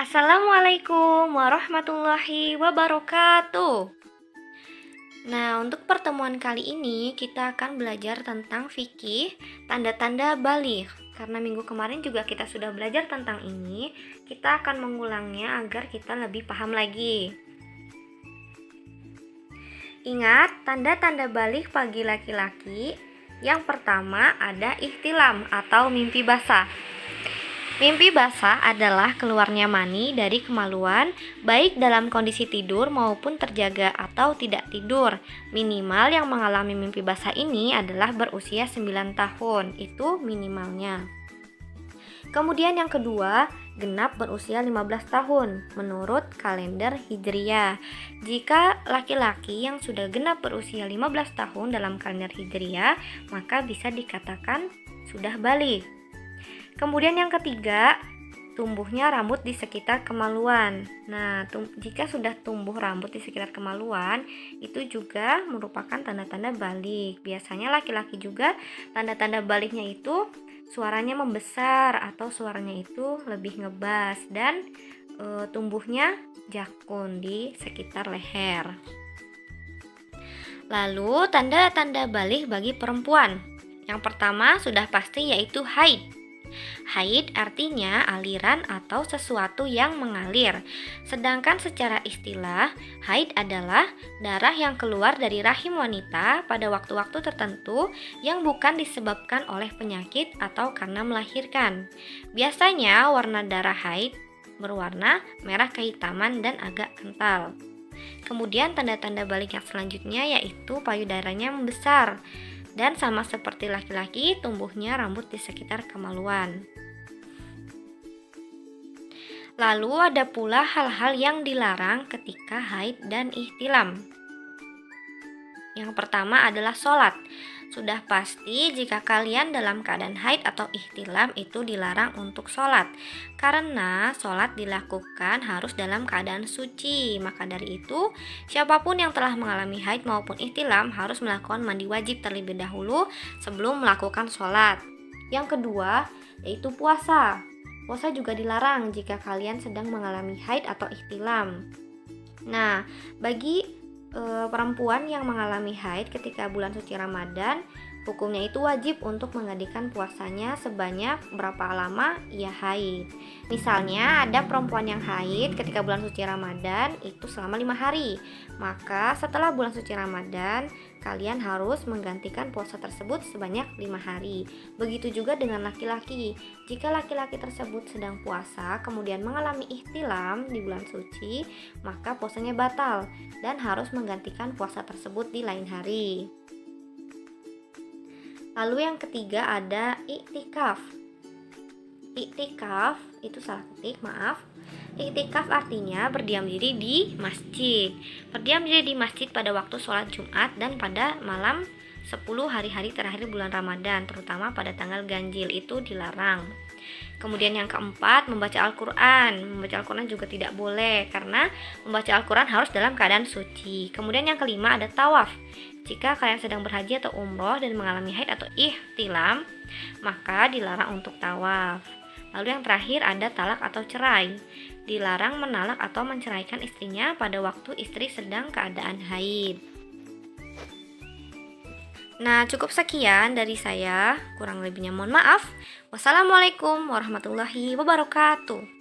Assalamualaikum warahmatullahi wabarakatuh. Nah, untuk pertemuan kali ini kita akan belajar tentang fikih, tanda-tanda baligh. Karena minggu kemarin juga kita sudah belajar tentang ini, kita akan mengulangnya agar kita lebih paham lagi. Ingat, tanda-tanda baligh bagi laki-laki. Yang pertama ada ihtilam atau mimpi basah. Mimpi basah adalah keluarnya mani dari kemaluan, baik dalam kondisi tidur maupun terjaga atau tidak tidur. Minimal yang mengalami mimpi basah ini adalah berusia 9 tahun, itu minimalnya. Kemudian yang kedua, genap berusia 15 tahun menurut kalender Hijriyah. Jika laki-laki yang sudah genap berusia 15 tahun dalam kalender Hijriyah, maka bisa dikatakan sudah baligh. Kemudian yang ketiga, tumbuhnya rambut di sekitar kemaluan. Nah, jika sudah tumbuh rambut di sekitar kemaluan, itu juga merupakan tanda-tanda baligh. Biasanya laki-laki juga tanda-tanda balighnya itu suaranya membesar atau suaranya itu lebih ngebas dan tumbuhnya jakun di sekitar leher. Lalu tanda-tanda baligh bagi perempuan. Yang pertama sudah pasti yaitu haid. Haid artinya aliran atau sesuatu yang mengalir. Sedangkan secara istilah, haid adalah darah yang keluar dari rahim wanita pada waktu-waktu tertentu yang bukan disebabkan oleh penyakit atau karena melahirkan. Biasanya warna darah haid berwarna merah kehitaman dan agak kental. Kemudian tanda-tanda baligh yang selanjutnya yaitu payudaranya membesar. Dan sama seperti laki-laki, tumbuhnya rambut di sekitar kemaluan. Lalu ada pula hal-hal yang dilarang ketika haid dan ihtilam. Yang pertama adalah sholat. Sudah pasti jika kalian dalam keadaan haid atau ihtilam itu dilarang untuk sholat. Karena sholat dilakukan harus dalam keadaan suci. Maka dari itu, siapapun yang telah mengalami haid maupun ihtilam harus melakukan mandi wajib terlebih dahulu sebelum melakukan sholat. Yang kedua, yaitu puasa. Puasa juga dilarang jika kalian sedang mengalami haid atau ihtilam. Nah, bagi perempuan yang mengalami haid ketika bulan suci Ramadan, hukumnya itu wajib untuk menggantikan puasanya sebanyak berapa lama ia haid. Misalnya ada perempuan yang haid ketika bulan suci Ramadan itu selama 5 hari. Maka setelah bulan suci Ramadan, kalian harus menggantikan puasa tersebut sebanyak 5 hari. Begitu juga dengan laki-laki. Jika laki-laki tersebut sedang puasa kemudian mengalami ihtilam di bulan suci, maka puasanya batal dan harus menggantikan puasa tersebut di lain hari. Lalu yang ketiga ada iktikaf. Iktikaf itu salah ketik, maaf. Iktikaf artinya berdiam diri di masjid. Berdiam diri di masjid pada waktu sholat Jumat dan pada malam 10 hari-hari terakhir bulan Ramadan, terutama pada tanggal ganjil, itu dilarang. Kemudian yang keempat, membaca Al-Quran. Membaca Al-Quran juga tidak boleh karena membaca Al-Quran harus dalam keadaan suci. Kemudian yang kelima ada tawaf. Jika kalian sedang berhaji atau umroh dan mengalami haid atau ihtilam, maka dilarang untuk tawaf. Lalu yang terakhir ada talak atau cerai. Dilarang menalak atau menceraikan istrinya pada waktu istri sedang keadaan haid. Nah, cukup sekian dari saya. Kurang lebihnya mohon maaf. Wassalamualaikum warahmatullahi wabarakatuh.